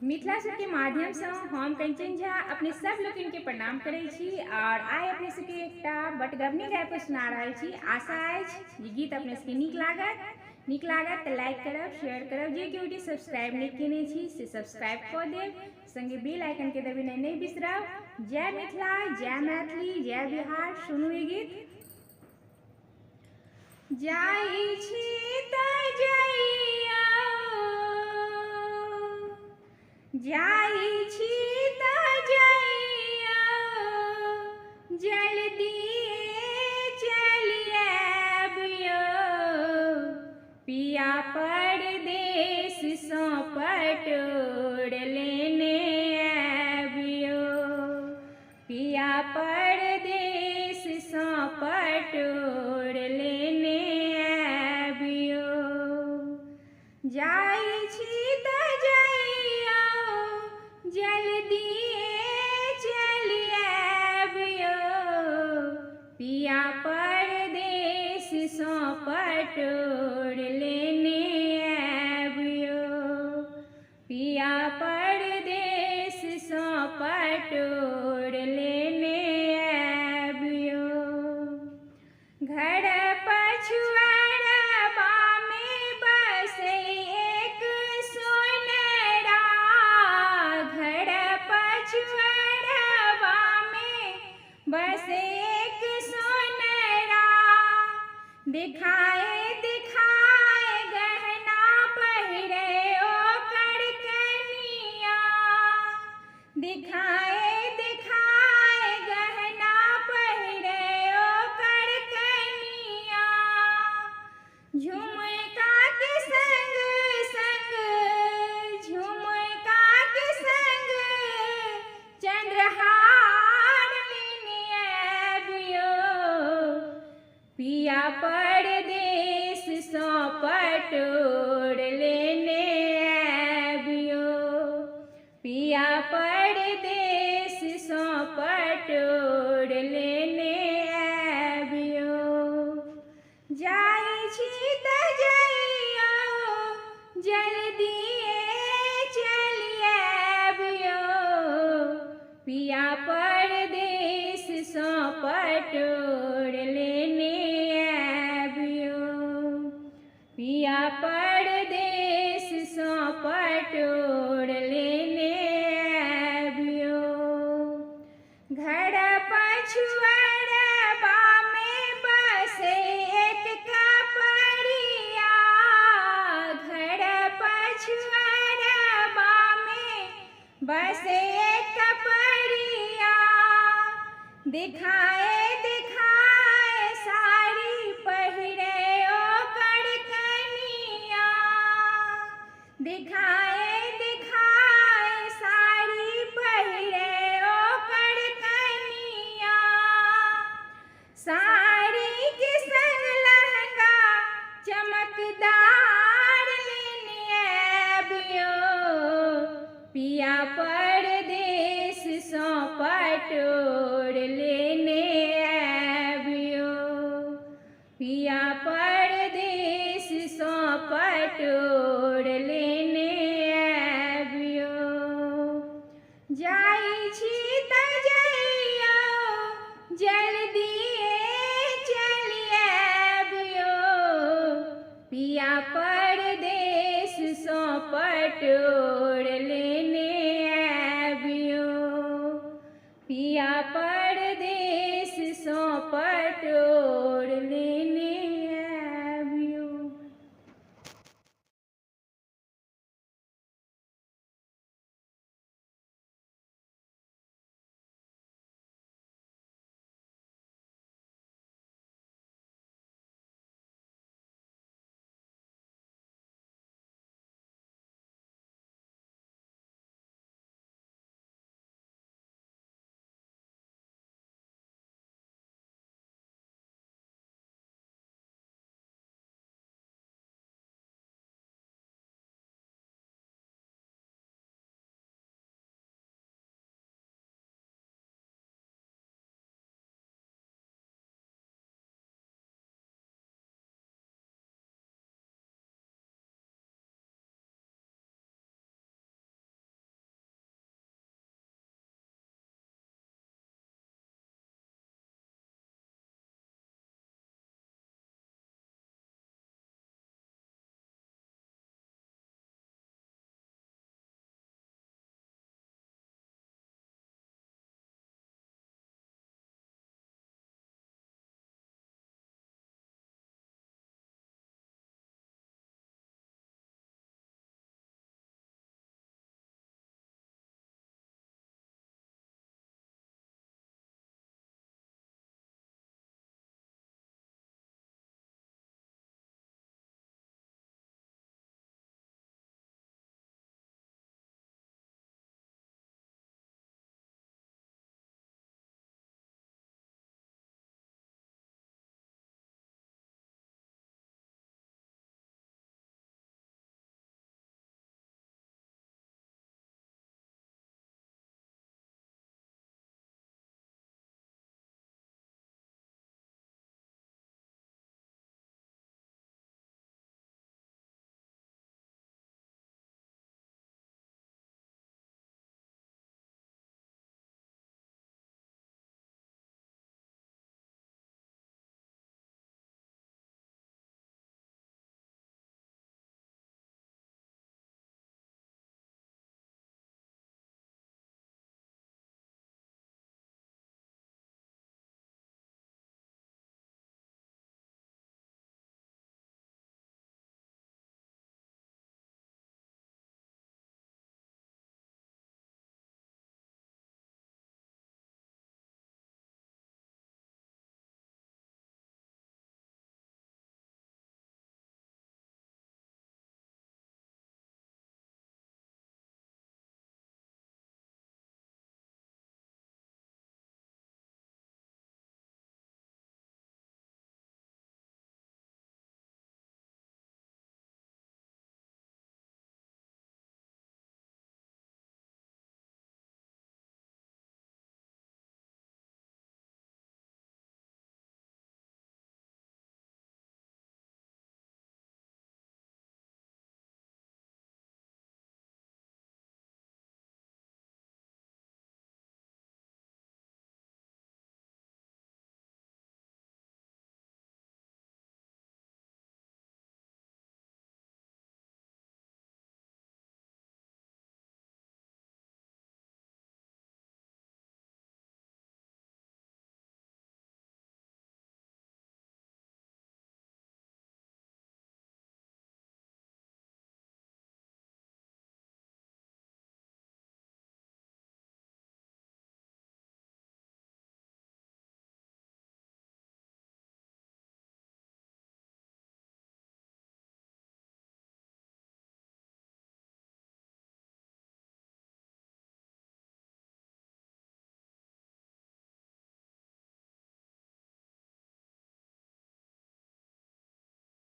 मिथिला सब के माध्यम से हम कंचन झा अपने सब लोग के प्रणाम करे छी और आइ अपने सबके एकटा बटगबनी गाय पर सुना रहल छी। आशा अछि जे गीत अपने सबके नीक लागत तो लाइक करब, शेयर करब, जे केओ सब्सक्राइब नहीं केने छी से सब्सक्राइब कर देब, संगे बेल आइकन के दबेनाइ नहीं बिसरब। जय मिथिला, जय मैथिली, जय बिहार। सुनू ये गीत। जाई छी त जाई छी त जल्दी चलि आबियो, पिया परदेस सँ पटोर लेने आबियो, पिया परदेस सँ पटोर लेने आबियो। जाई छी त जल्दी चलि आबियो, पिया परदेस सँ पटोर लेने आबियो, पिया परदेस सँ पटोर लेने आबियो। घर पछुआरबा में बसे एक सोनरा, घर पछुआरबा में बसे एक सोनरा, दिखाए दिखाए गहना पहिरे ओकर कनिया, दिखाए दिखाए गहना पहिरे ओकर कनिया। झुमका के संग संग, झुमका के संग चंद्रहार लेने आबियो, पिया परदेस सँ पटोर लेने आबियो, पिया परदेस सँ पटोर लेने आबियो। जाई छी त जल्दी चलि आबियो, पिया परदेस सँ पटोर लेने आबियो, पिया परदेस सँ पटोर लेने आबियो। घर पछुआरबा में बसे एक कपड़िया, घर पछुआरबा में बसे एक कपड़िया, दिखाए दिखाए साड़ी पहिरे ओकर कनिया, दिखाए दिखाए साड़ी पहिरे ओकर कनिया। साड़ी के संग लहंगा चमकदार लेने आबियो, पिया परदेस सँ पटोर लेने आबियो, पिया परदेस सँ पटोर लेने आबियो। जाई छी त जल्दी चलि आबियो, पिया परदेस सँ पटोर लेने आबियो, पिया